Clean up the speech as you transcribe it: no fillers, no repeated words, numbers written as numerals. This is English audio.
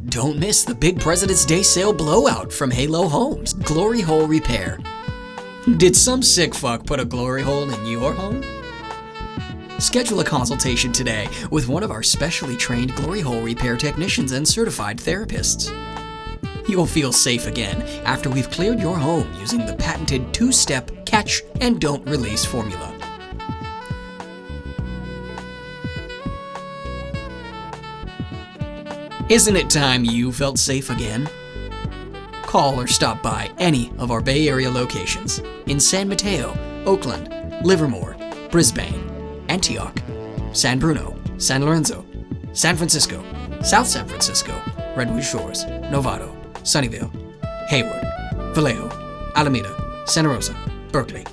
Don't miss the big President's Day sale blowout from Halo Homes, Glory Hole Repair. Did some sick fuck put a glory hole in your home? Schedule a consultation today with one of our specially trained glory hole repair technicians and certified therapists. You'll feel safe again after we've cleared your home using the patented two-step catch and don't release formula. Isn't it time you felt safe again? Call or stop by any of our Bay Area locations in San Mateo, Oakland, Livermore, Brisbane, Antioch, San Bruno, San Lorenzo, San Francisco, South San Francisco, Redwood Shores, Novato, Sunnyvale, Hayward, Vallejo, Alameda, Santa Rosa, Berkeley,